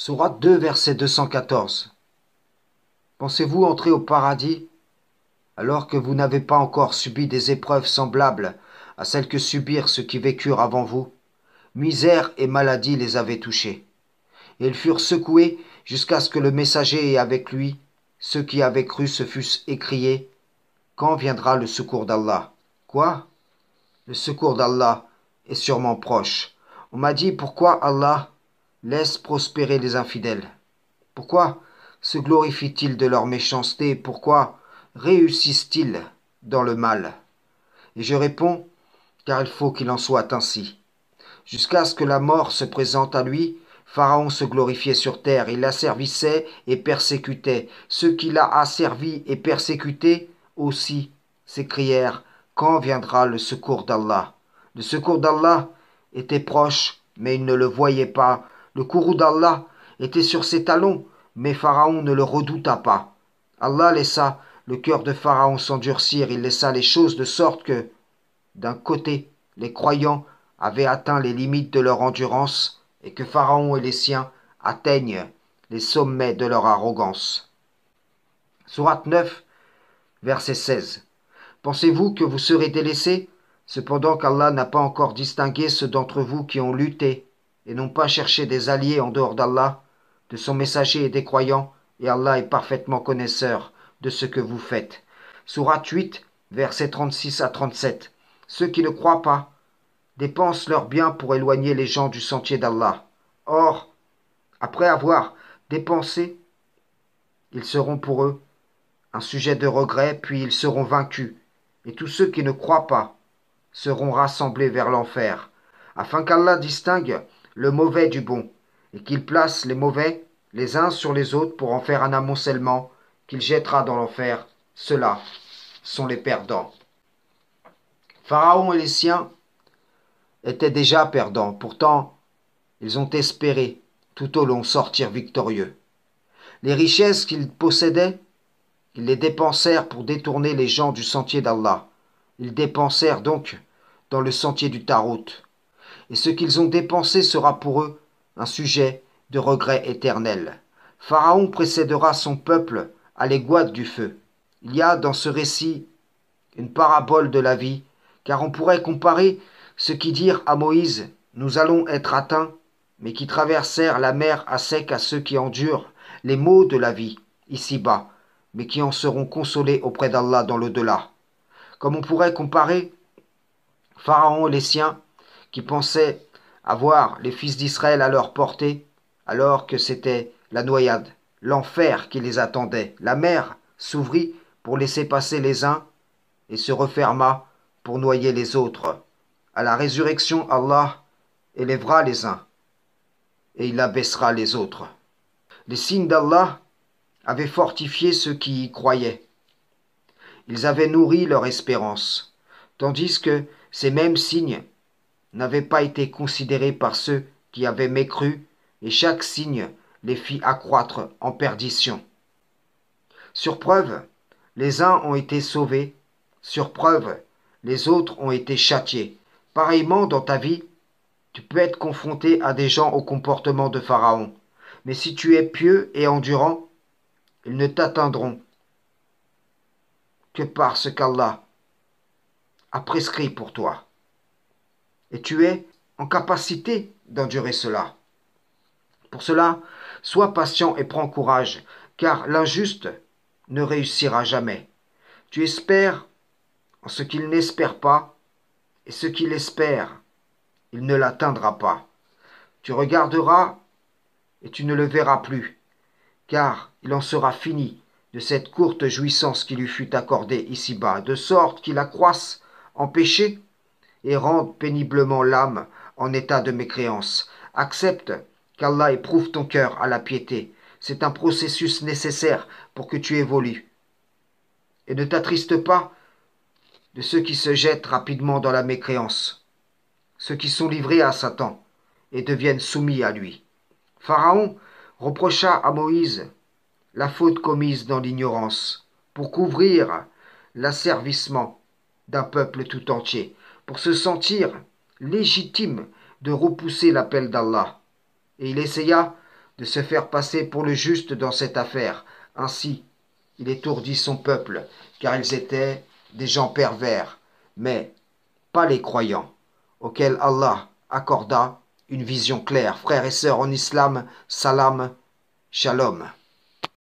Sourate 2, verset 214. Pensez-vous entrer au paradis alors que vous n'avez pas encore subi des épreuves semblables à celles que subirent ceux qui vécurent avant vous? Misère et maladie les avaient touchés. Et ils furent secoués jusqu'à ce que le messager et avec lui ceux qui avaient cru se fussent écriés: Quand viendra le secours d'Allah? Quoi? Le secours d'Allah est sûrement proche. On m'a dit: pourquoi Allah laisse prospérer les infidèles? Pourquoi se glorifient-ils de leur méchanceté? Pourquoi réussissent-ils dans le mal? Et je réponds: car il faut qu'il en soit ainsi. Jusqu'à ce que la mort se présente à lui, Pharaon se glorifiait sur terre, il l'asservissait et persécutait. Ceux qui l'a asservi et persécuté aussi s'écrièrent: quand viendra le secours d'Allah? Le secours d'Allah était proche, mais il ne le voyait pas. Le courroux d'Allah était sur ses talons, mais Pharaon ne le redouta pas. Allah laissa le cœur de Pharaon s'endurcir, il laissa les choses de sorte que, d'un côté, les croyants avaient atteint les limites de leur endurance et que Pharaon et les siens atteignent les sommets de leur arrogance. Sourate 9, verset 16. Pensez-vous que vous serez délaissés, cependant qu'Allah n'a pas encore distingué ceux d'entre vous qui ont lutté et n'ont pas cherché des alliés en dehors d'Allah, de son messager et des croyants, et Allah est parfaitement connaisseur de ce que vous faites. Sourate 8, versets 36 à 37. Ceux qui ne croient pas dépensent leurs biens pour éloigner les gens du sentier d'Allah. Or, après avoir dépensé, ils seront pour eux un sujet de regret, puis ils seront vaincus, et tous ceux qui ne croient pas seront rassemblés vers l'enfer, afin qu'Allah distingue le mauvais du bon, et qu'il place les mauvais les uns sur les autres pour en faire un amoncellement qu'il jettera dans l'enfer. Ceux-là sont les perdants. Pharaon et les siens étaient déjà perdants, pourtant ils ont espéré tout au long sortir victorieux. Les richesses qu'ils possédaient, ils les dépensèrent pour détourner les gens du sentier d'Allah. Ils dépensèrent donc dans le sentier du Tarout. Et ce qu'ils ont dépensé sera pour eux un sujet de regret éternel. Pharaon précédera son peuple à l'aiguade du feu. Il y a dans ce récit une parabole de la vie, car on pourrait comparer ceux qui dirent à Moïse: nous allons être atteints, mais qui traversèrent la mer à sec, à ceux qui endurent les maux de la vie ici-bas, mais qui en seront consolés auprès d'Allah dans l'au-delà. Comme on pourrait comparer Pharaon et les siens, qui pensaient avoir les fils d'Israël à leur portée, alors que c'était la noyade, l'enfer qui les attendait. La mer s'ouvrit pour laisser passer les uns et se referma pour noyer les autres. À la résurrection, Allah élèvera les uns et il abaissera les autres. Les signes d'Allah avaient fortifié ceux qui y croyaient. Ils avaient nourri leur espérance, tandis que ces mêmes signes n'avaient pas été considérés par ceux qui avaient mécru, et chaque signe les fit accroître en perdition. Sur preuve, les uns ont été sauvés, sur preuve, les autres ont été châtiés. Pareillement, dans ta vie, tu peux être confronté à des gens au comportement de Pharaon. Mais si tu es pieux et endurant, ils ne t'atteindront que par ce qu'Allah a prescrit pour toi. Et tu es en capacité d'endurer cela. Pour cela, sois patient et prends courage, car l'injuste ne réussira jamais. Tu espères en ce qu'il n'espère pas, et ce qu'il espère, il ne l'atteindra pas. Tu regarderas et tu ne le verras plus, car il en sera fini de cette courte jouissance qui lui fut accordée ici-bas, de sorte qu'il accroisse en péché et rende péniblement l'âme en état de mécréance. Accepte qu'Allah éprouve ton cœur à la piété. C'est un processus nécessaire pour que tu évolues. Et ne t'attriste pas de ceux qui se jettent rapidement dans la mécréance, ceux qui sont livrés à Satan et deviennent soumis à lui. Pharaon reprocha à Moïse la faute commise dans l'ignorance pour couvrir l'asservissement d'un peuple tout entier, pour se sentir légitime de repousser l'appel d'Allah. Et il essaya de se faire passer pour le juste dans cette affaire. Ainsi, il étourdit son peuple, car ils étaient des gens pervers, mais pas les croyants, auxquels Allah accorda une vision claire. Frères et sœurs en islam, salam, shalom.